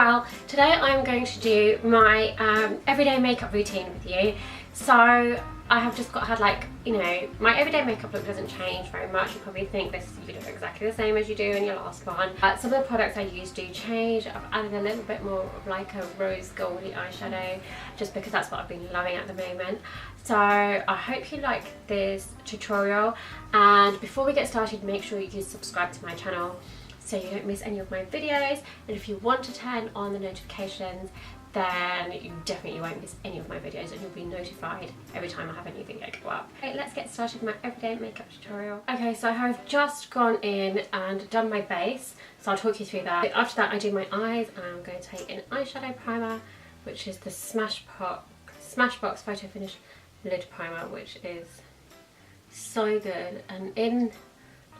Well, today I'm going to do my everyday makeup routine with you. So I have just had like, you know, my everyday makeup look doesn't change very much. You probably think you look exactly the same as you do in your last one. Some of the products I use do change. I've added a little bit more of like a rose goldy eyeshadow just because that's what I've been loving at the moment. So I hope you like this tutorial, and before we get started, make sure you subscribe to my channel so you don't miss any of my videos, and if you want to turn on the notifications, then you definitely won't miss any of my videos and you'll be notified every time I have a new video go up. Okay, let's get started with my everyday makeup tutorial. Okay, so I have just gone in and done my base, so I'll talk you through that. After that I do my eyes, and I'm going to take an eyeshadow primer, which is the Smashbox Photo Finish Lid Primer, which is so good, and in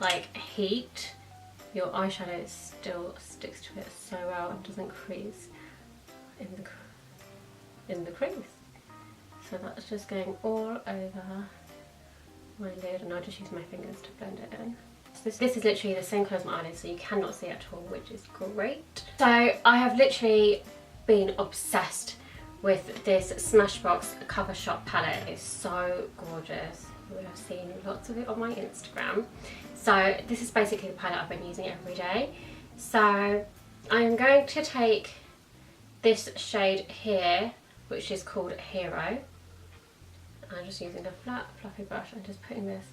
like heat your eyeshadow still sticks to it so well and doesn't crease in the crease. So that's just going all over my lid, and I'll just use my fingers to blend it in. So this is literally the same colour as my eyelid, so you cannot see at all, which is great. So I have literally been obsessed with this Smashbox Cover Shop palette. It's so gorgeous. You would have seen lots of it on my Instagram. So this is basically the palette I've been using every day. So I'm going to take this shade here, which is called Hero. I'm just using a flat fluffy brush and just putting this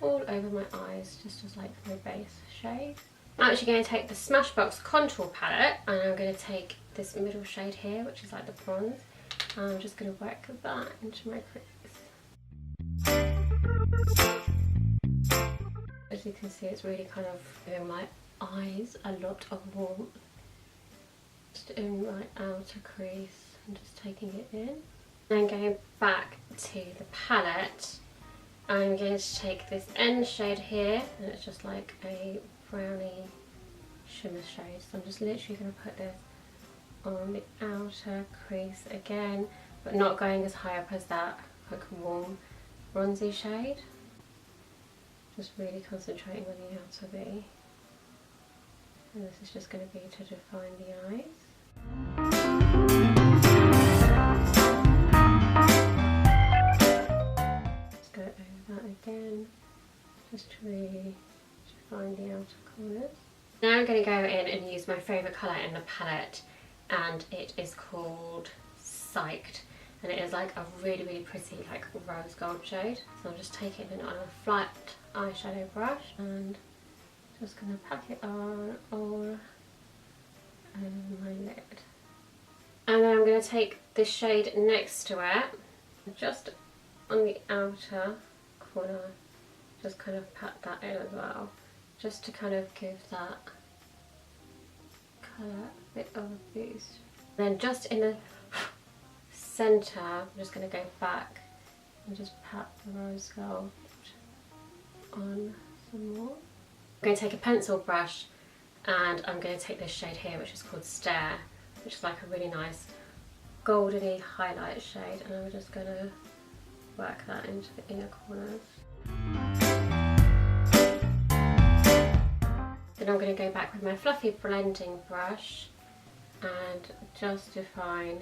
all over my eyes, just as like my base shade. I'm actually going to take the Smashbox Contour palette, and I'm going to take this middle shade here, which is like the bronze, and I'm just going to work that into my crease. As you can see, it's really kind of giving my eyes a lot of warmth. Just in my outer crease and just taking it in. Then going back to the palette, I'm going to take this end shade here, and it's just like a brownie shimmer shade. So I'm just literally going to put this on the outer crease again, but not going as high up as that like warm bronzy shade. Just really concentrating on the outer V. And this is just going to be to define the eyes. Just go over that again, just to really define the outer corners. Now I'm going to go in and use my favourite colour in the palette, and it is called Psyched, and it is like a really pretty like rose gold shade. So I'm just taking it on a flat eyeshadow brush and just going to pack it on all over my lid. And then I'm going to take this shade next to it, just on the outer corner, just kind of pat that in as well, just to kind of give that colour a bit of a boost. Then just in the centre, I'm just going to go back and just pat the rose gold on some more. I'm going to take a pencil brush, and I'm going to take this shade here, which is called Stare, which is like a really nice goldeny highlight shade, and I'm just going to work that into the inner corners. Then I'm going to go back with my fluffy blending brush and just define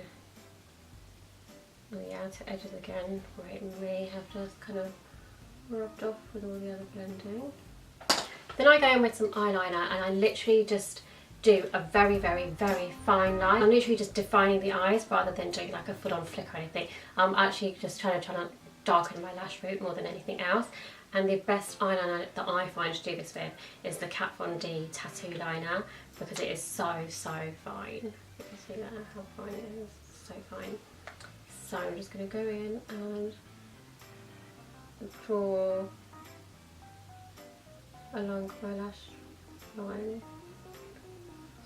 on the outer edges again, where it may have just kind of rubbed off with all the other blending. Then I go in with some eyeliner, and I literally just do a very fine line. I'm literally just defining the eyes rather than doing like a full-on flick or anything. I'm actually just trying to darken my lash root more than anything else. And the best eyeliner that I find to do this with is the Kat Von D Tattoo Liner, because it is so fine. You can see that, how fine it is, so fine. So I'm just going to go in and draw along my lash line,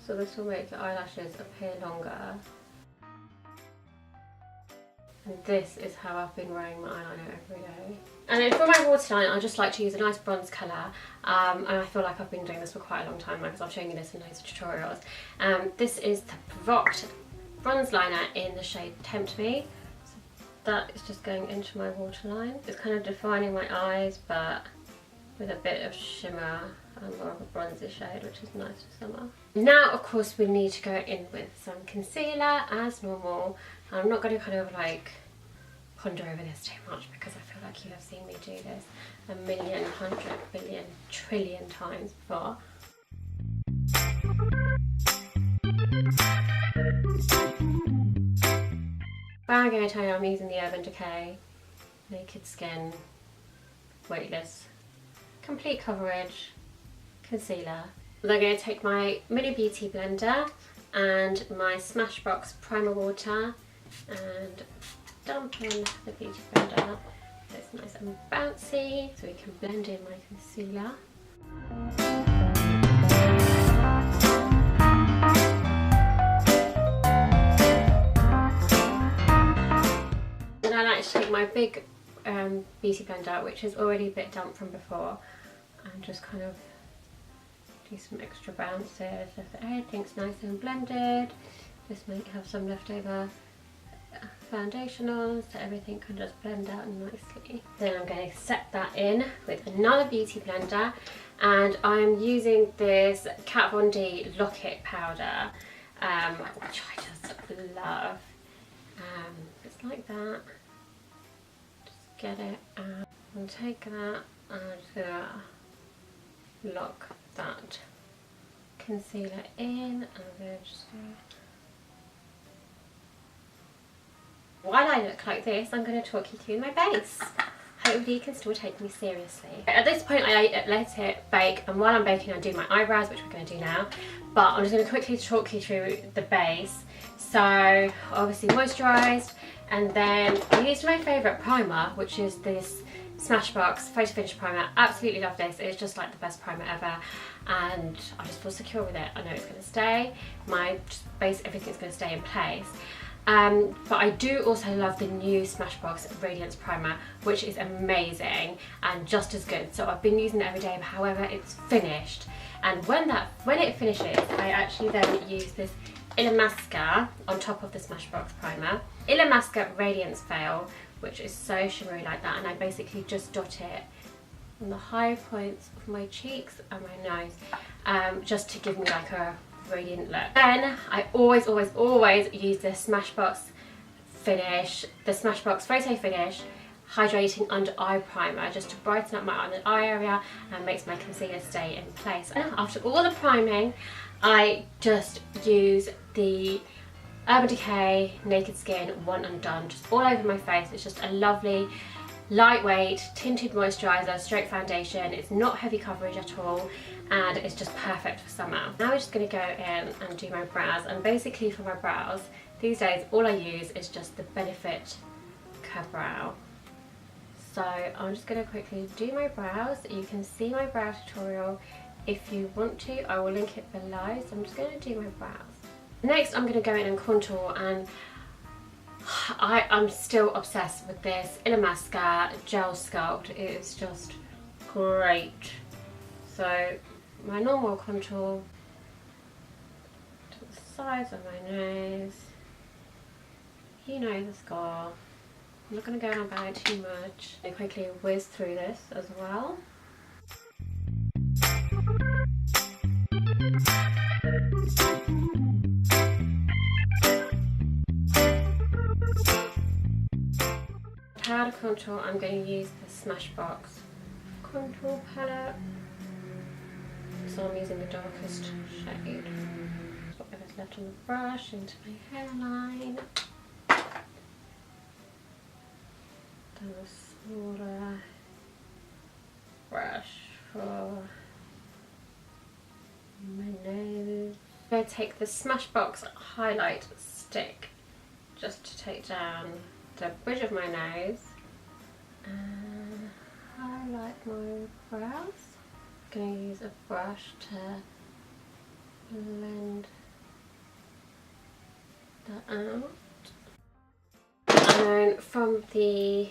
so this will make the eyelashes appear longer. And this is how I've been wearing my eyeliner every day. And then for my waterline, I just like to use a nice bronze colour, and I feel like I've been doing this for quite a long time because I've shown you this in loads of tutorials. This is the Provoc bronze liner in the shade Tempt Me. So that is just going into my waterline. It's kind of defining my eyes, but with a bit of shimmer and more of a bronzy shade, which is nice for summer. Now, of course, we need to go in with some concealer as normal. I'm not going to kind of like ponder over this too much because I feel like you have seen me do this a million, hundred, billion, trillion times before. But I'm going to tell you I'm using the Urban Decay Naked Skin Weightless Complete Coverage Concealer. I'm going to take my mini beauty blender and my Smashbox primer water and dump in the beauty blender so it's nice and bouncy, so we can blend in my concealer. And I like to take my big beauty blender, which is already a bit damp from before, and just kind of do some extra bounces so that everything's nice and blended. Just might have some leftover foundation on so everything can just blend out nicely. Then I'm going to set that in with another beauty blender, and I'm using this Kat Von D Lock-It powder, which I just love. It's like that. Just get it out and take that, and I'm just going to lock that concealer in. I'm going to just while I look like this, I'm going to talk you through my base. Hopefully you can still take me seriously. At this point I let it bake, and while I'm baking I do my eyebrows, which we're going to do now. But I'm just going to quickly talk you through the base. So obviously moisturised, and then I used my favourite primer, which is this Smashbox Photo Finish Primer. Absolutely love this. It's just like the best primer ever, and I just feel secure with it. I know it's going to stay. My base, everything's going to stay in place. But I do also love the new Smashbox Radiance Primer, which is amazing and just as good. So I've been using it every day, however it's finished. And when it finishes, I actually then use this Illamasqua on top of the Smashbox Primer. Illamasqua Radiance Veil, which is so shimmery like that, and I basically just dot it on the high points of my cheeks and my nose, just to give me like a radiant look. Then I always use the Smashbox Finish, the Smashbox Photo Finish Hydrating Under Eye Primer, just to brighten up my under eye area and makes my concealer stay in place. And after all the priming, I just use the Urban Decay Naked Skin One and Done just all over my face. It's just a lovely lightweight tinted moisturiser, straight foundation. It's not heavy coverage at all, and it's just perfect for summer. Now we're just going to go in and do my brows, and basically for my brows these days all I use is just the Benefit Curve Brow. So I'm just going to quickly do my brows. You can see my brow tutorial if you want to. I will link it below. So I'm just going to do my brows. Next I'm going to go in and contour, and I'm still obsessed with this Illamasqua Gel Sculpt. It is just great. So my normal contour to the sides of my nose. You know the score. I'm not going to go on about it too much. I quickly whiz through this as well. Powder contour, I'm going to use the Smashbox contour palette. So I'm using the darkest shade. Whatever's left on the brush into my hairline. Then a smaller brush for my nose. I'm going to take the Smashbox highlight stick just to take down the bridge of my nose and highlight my brows. I'm going to use a brush to blend that out. And then from the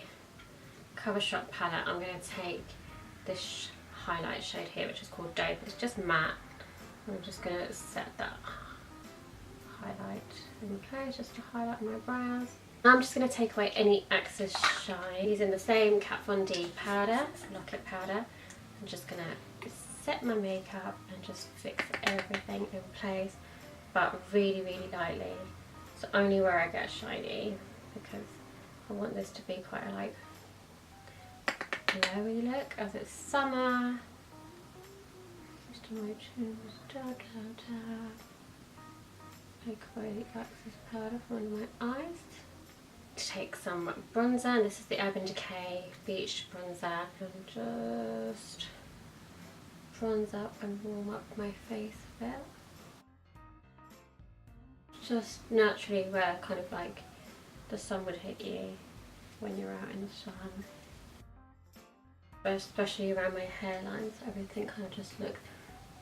CoverShop palette, I'm going to take this highlight shade here, which is called Dope. It's just matte. I'm just going to set that highlight in place just to highlight my brows. Now I'm just going to take away any excess shine using the same Kat Von D powder, Lock-It powder. I'm just going to set my makeup and just fix everything in place, but really, really lightly. It's only where I get shiny, because I want this to be quite a like glowy look as it's summer. Just on my chin, da da da. Take away the excess powder from under my eyes. To take some bronzer, and this is the Urban Decay Beach Bronzer, and just bronze up and warm up my face a bit. Just naturally where kind of like the sun would hit you when you're out in the sun. But especially around my hairlines, everything kind of just look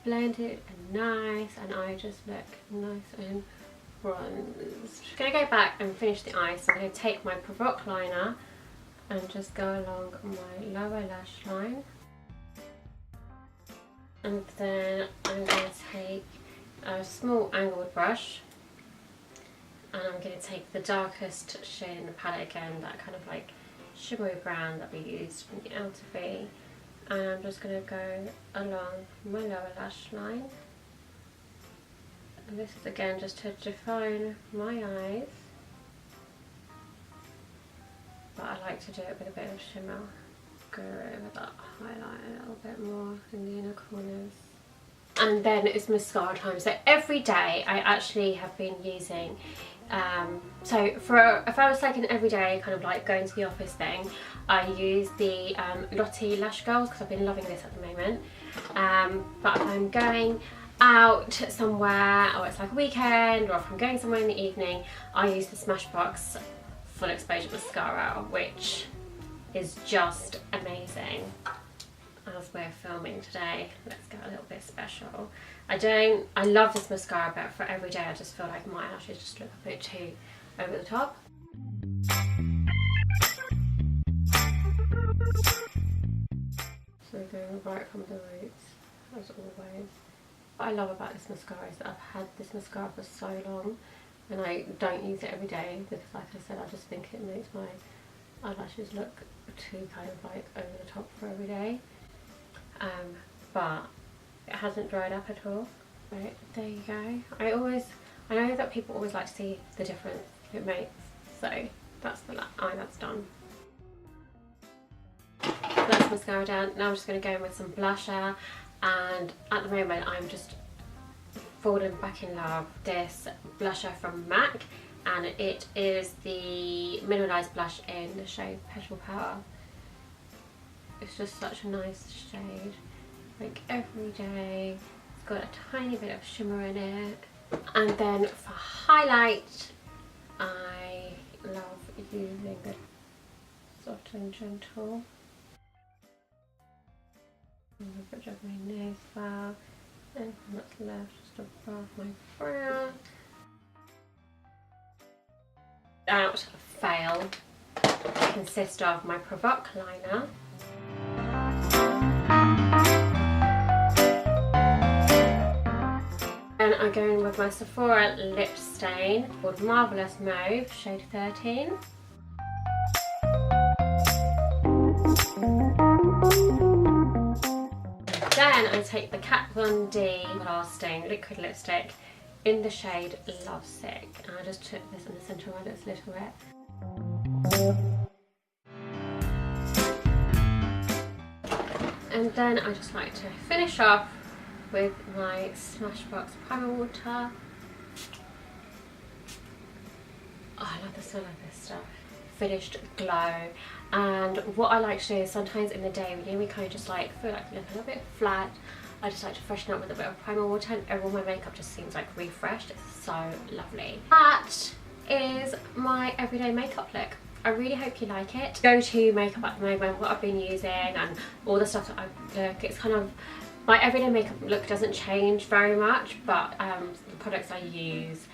blended and nice, and I just look nice and bronzed. I'm going to go back and finish the eyes, so I'm going to take my Provoc liner and just go along my lower lash line. And then I'm going to take a small angled brush, and I'm going to take the darkest shade in the palette again, that kind of like shimmery brown that we used from the outer V, and I'm just going to go along my lower lash line. And this is again just to define my eyes, but I like to do it with a bit of shimmer. Go over that highlight a little bit more in the inner corners. And then it's mascara time. So every day I actually have been using, so if I was like an everyday kind of like going to the office thing, I use the Lottie Lash Girls, because I've been loving this at the moment. But if I'm going out somewhere, or it's like a weekend, or if I'm going somewhere in the evening, I use the Smashbox Full Exposure Mascara, which is just amazing. As we're filming today, let's get a little bit special. I love this mascara, but for every day I just feel like my eyelashes just look a bit too over the top. So we're going right from the roots, as always. What I love about this mascara is that I've had this mascara for so long, and I don't use it every day, because like I said, I just think it makes my eyelashes look too kind of like over the top for every day. But it hasn't dried up at all. Right, there you go. I know that people always like to see the difference it makes, so that's the eye that's done. That's mascara down. Now I'm just going to go in with some blusher, and at the moment I'm just falling back in love with this blusher from MAC, and it is the Mineralized blush in the shade Petal Power. It's just such a nice shade, like every day. It's got a tiny bit of shimmer in it. And then for highlight, I love using the Soft and Gentle on the bridge of my nose file, and what's left just above my brow. Without fail, consists of my Provoc liner, and I go in with my Sephora lip stain called Marvellous Mauve, shade 13. Then I take the Kat Von D Lasting Liquid Lipstick in the shade Lovesick, and I just took this in the centre of my lips a little bit. And then I just like to finish off with my Smashbox Primer Water. Oh, I love the smell of this stuff. Finished glow. And what I like to do is sometimes in the day, you know, we kind of just like feel like we look a little bit flat, I just like to freshen up with a bit of primer water, and all my makeup just seems like refreshed. It's so lovely. That is my everyday makeup look. I really hope you like it. Go-to makeup at the moment, what I've been using and all the stuff that I look, it's kind of, my everyday makeup look doesn't change very much, but the products I use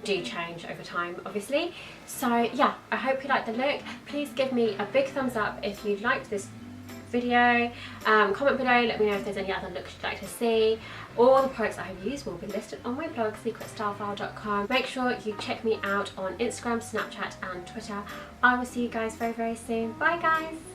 do change over time, obviously. So yeah, I hope you like the look. Please give me a big thumbs up if you liked this video. Comment below, let me know if there's any other looks you'd like to see. All the products I have used will be listed on my blog, secretstylefile.com. Make sure you check me out on Instagram, Snapchat and Twitter. I will see you guys very, very soon. Bye guys!